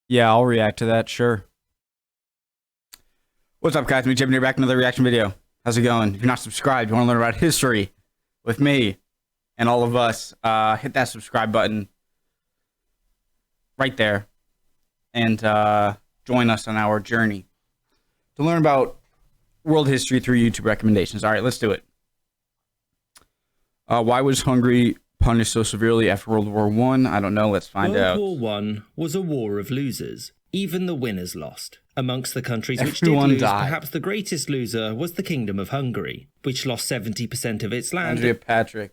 Yeah, I'll react to that, sure. What's up, guys? McJibbin here, back with another reaction video. How's it going? If you're not subscribed, you want to learn about history with me and all of us, hit that subscribe button right there and join us on our journey to learn about world history through YouTube recommendations. All right, let's do it. Why was Hungary punished so severely after World War I? I don't know. Let's find out. World War I was a war of losers. Even the winners lost. Amongst the countries which Everyone did lose, died. perhaps the greatest loser was the Kingdom of Hungary, which lost 70% of its land Andrea Patrick.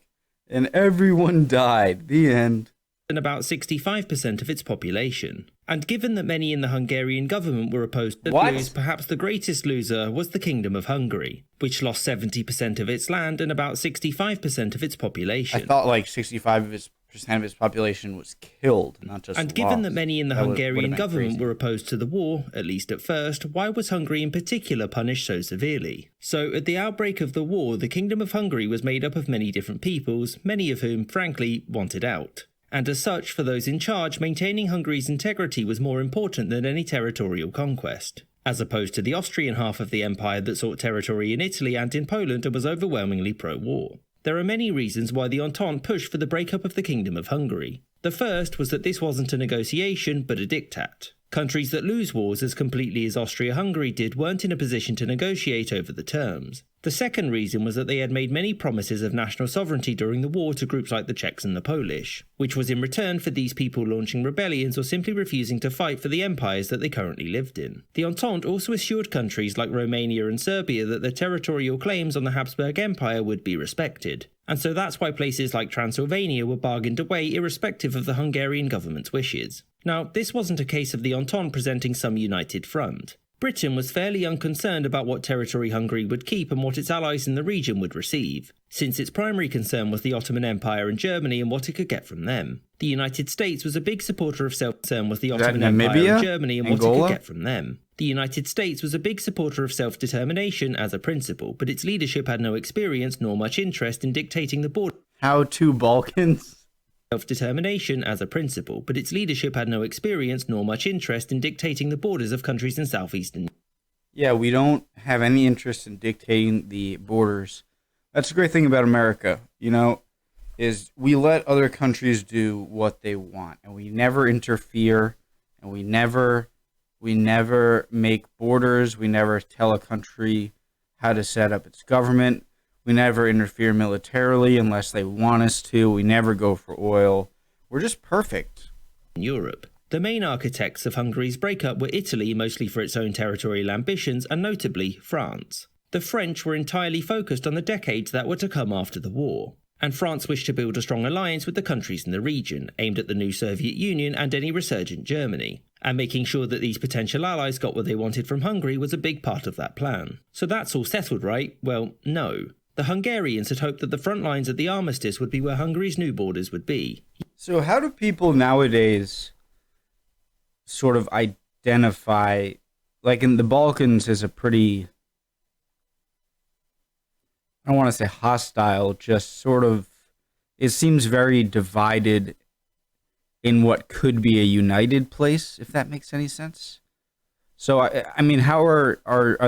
And everyone died. The end. and about 65% of its population. And given that many in the Hungarian government were opposed to lose, perhaps the greatest loser was the Kingdom of Hungary, which lost 70% of its land and about 65% of its population. I thought like 65% of its population was killed, not just And lost. given that many in the Hungarian government crazy. were opposed to the war, at least at first, why was Hungary in particular punished so severely? So, at the outbreak of the war, the Kingdom of Hungary was made up of many different peoples, many of whom, frankly, wanted out. And as such, for those in charge, maintaining Hungary's integrity was more important than any territorial conquest, as opposed to the Austrian half of the empire that sought territory in Italy and in Poland and was overwhelmingly pro-war. There are many reasons why the Entente pushed for the breakup of the Kingdom of Hungary. The first was that this wasn't a negotiation, but a diktat. Countries that lose wars as completely as Austria-Hungary did weren't in a position to negotiate over the terms. The second reason was that they had made many promises of national sovereignty during the war to groups like the Czechs and the Polish, which was in return for these people launching rebellions or simply refusing to fight for the empires that they currently lived in. The Entente also assured countries like Romania and Serbia that their territorial claims on the Habsburg Empire would be respected. And so that's why places like Transylvania were bargained away irrespective of the Hungarian government's wishes. Now, this wasn't a case of the Entente presenting some united front. Britain was fairly unconcerned about what territory Hungary would keep and what its allies in the region would receive, since its primary concern was the Ottoman Empire and Germany and what it could get from them. The United States was a big supporter of The United States was a big supporter of self-determination as a principle, but its leadership had no experience nor much interest in dictating the border. How to Balkans? Self-determination as a principle, but its leadership had no experience nor much interest in dictating the borders of countries in southeastern. Yeah, we don't have any interest in dictating the borders. That's the great thing about America, you know, is we let other countries do what they want, and we never interfere, and we never make borders. We never tell a country how to set up its government. We never interfere militarily unless they want us to. We never go for oil. We're just perfect. In Europe. The main architects of Hungary's breakup were Italy, mostly for its own territorial ambitions, and notably France. The French were entirely focused on the decades that were to come after the war, and France wished to build a strong alliance with the countries in the region, aimed at the new Soviet Union and any resurgent Germany. And making sure that these potential allies got what they wanted from Hungary was a big part of that plan. So that's all settled, right? Well, no. The Hungarians had hoped that the front lines at the armistice would be where Hungary's new borders would be. So how do people nowadays sort of identify, like in the Balkans is a pretty, I don't want to say hostile, just sort of, it seems very divided in what could be a united place, if that makes any sense. So, I mean, how are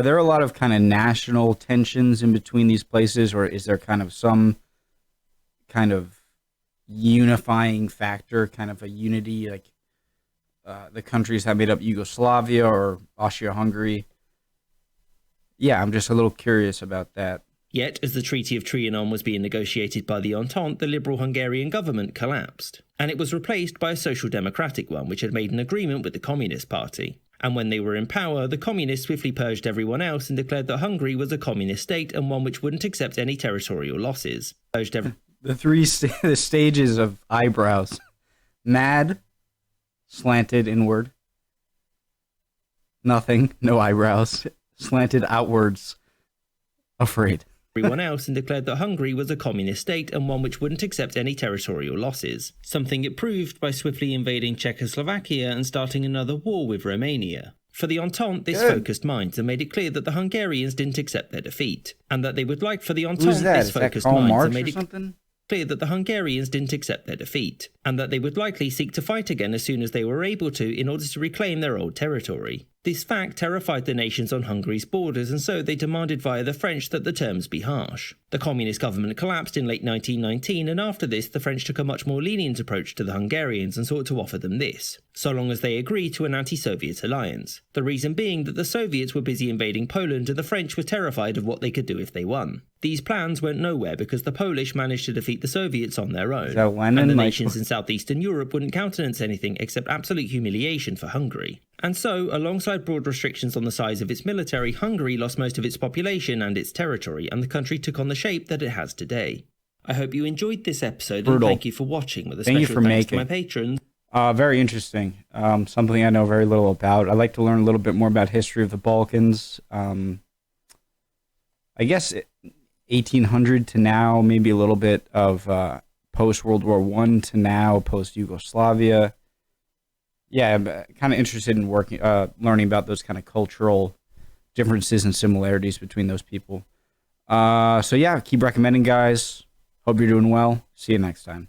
there a lot of kind of national tensions in between these places, or is there kind of some kind of unifying factor, kind of a unity, like the countries that made up Yugoslavia or Austria-Hungary? Yeah, I'm just a little curious about that. Yet, as the Treaty of Trianon was being negotiated by the Entente, the liberal Hungarian government collapsed, and it was replaced by a social democratic one which had made an agreement with the Communist Party. And when they were in power, the communists swiftly purged everyone else and declared that Hungary was a communist state and one which wouldn't accept any territorial losses. The three the stages of eyebrows. Mad, slanted inward. Nothing, no eyebrows. Slanted outwards. Afraid. Everyone else and declared that Hungary was a communist state and one which wouldn't accept any territorial losses, something it proved by swiftly invading Czechoslovakia and starting another war with Romania. For the Entente, this focused minds and made it clear that the Hungarians didn't accept their defeat, and that they would like for the Entente this focused minds and made it something? clear that the Hungarians didn't accept their defeat, and that they would likely seek to fight again as soon as they were able to in order to reclaim their old territory. This fact terrified the nations on Hungary's borders, and so they demanded via the French that the terms be harsh. The communist government collapsed in late 1919, and after this the French took a much more lenient approach to the Hungarians and sought to offer them this, so long as they agreed to an anti-Soviet alliance. The reason being that the Soviets were busy invading Poland and the French were terrified of what they could do if they won. These plans went nowhere because the Polish managed to defeat the Soviets on their own, and the nations in southeastern Europe wouldn't countenance anything except absolute humiliation for Hungary. And so, alongside broad restrictions on the size of its military, Hungary lost most of its population and its territory, and the country took on the shape that it has today. I hope you enjoyed this episode, and thank you for watching, with a special thanks to my patrons. Very interesting. Something I know very little about. I'd like to learn a little bit more about history of the Balkans. I guess 1800 to now, maybe a little bit of post-World War I to now, post-Yugoslavia. Yeah, I'm kind of interested in learning about those kind of cultural differences and similarities between those people. So yeah, keep recommending, guys. Hope you're doing well. See you next time.